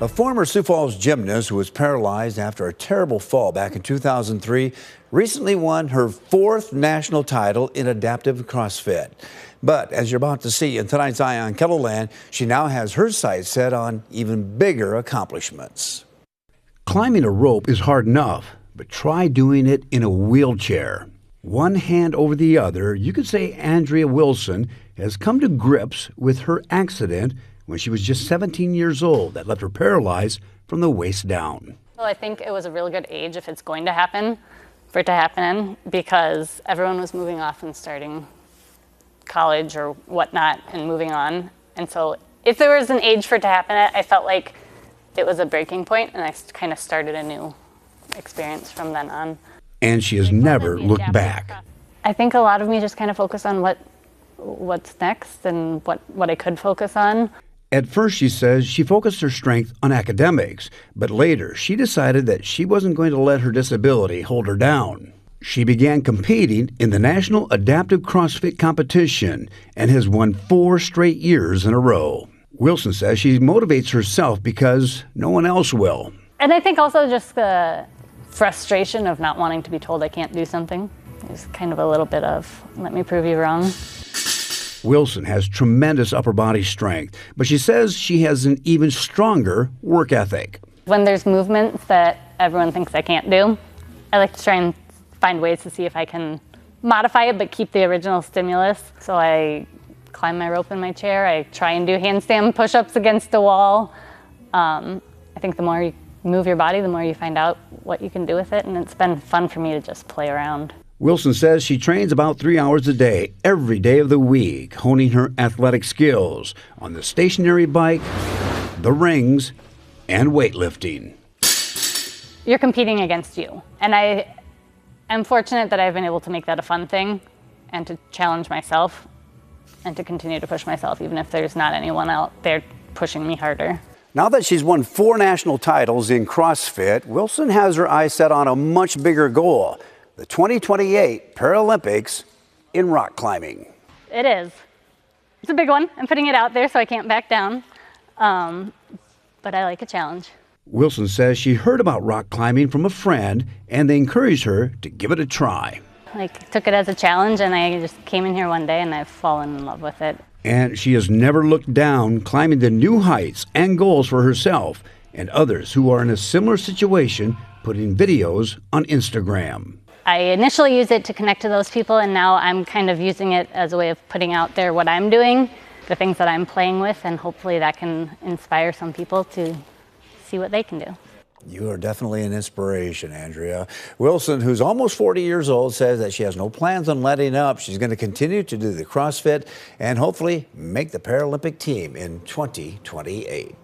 A former Sioux Falls gymnast who was paralyzed after a terrible fall back in 2003 recently won her fourth national title in adaptive CrossFit. But as you're about to see in tonight's Eye on Kettleland, she now has her sights set on even bigger accomplishments. Climbing a rope is hard enough, but try doing it in a wheelchair. One hand over the other, you could say Andrea Wilson has come to grips with her accident when she was just 17 years old that left her paralyzed from the waist down. Well, I think it was a really good age if it's going to happen, for it to happen in, because everyone was moving off and starting college or whatnot and moving on. And so if there was an age for it to happen at, I felt like it was a breaking point, and I kind of started a new experience from then on. And she has never looked back. I think a lot of me just kind of focus on what's next and what I could focus on. At first, she says she focused her strength on academics, but later she decided that she wasn't going to let her disability hold her down. She began competing in the National Adaptive CrossFit Competition and has won 4 straight years in a row. Wilson says she motivates herself because no one else will. And I think also just the frustration of not wanting to be told I can't do something is kind of a little bit of, let me prove you wrong. Wilson has tremendous upper body strength, but she says she has an even stronger work ethic. When there's movements that everyone thinks I can't do, I like to try and find ways to see if I can modify it but keep the original stimulus. So I climb my rope in my chair, I try and do handstand push-ups against a wall. I think the more you move your body, the more you find out what you can do with it, and it's been fun for me to just play around. Wilson says she trains about 3 hours a day, every day of the week, honing her athletic skills on the stationary bike, the rings, and weightlifting. You're competing against you, and I'm fortunate that I've been able to make that a fun thing and to challenge myself and to continue to push myself, even if there's not anyone out there pushing me harder. Now that she's won 4 national titles in CrossFit, Wilson has her eyes set on a much bigger goal: the 2028 Paralympics in rock climbing. It is. It's a big one. I'm putting it out there so I can't back down, but I like a challenge. Wilson says she heard about rock climbing from a friend, and they encouraged her to give it a try. Took it as a challenge, and I just came in here one day and I've fallen in love with it. And she has never looked down, climbing the new heights and goals for herself and others who are in a similar situation, putting videos on Instagram. I initially used it to connect to those people, and now I'm kind of using it as a way of putting out there what I'm doing, the things that I'm playing with, and hopefully that can inspire some people to see what they can do. You are definitely an inspiration, Andrea. Wilson, who's almost 40 years old, says that she has no plans on letting up. She's going to continue to do the CrossFit and hopefully make the Paralympic team in 2028.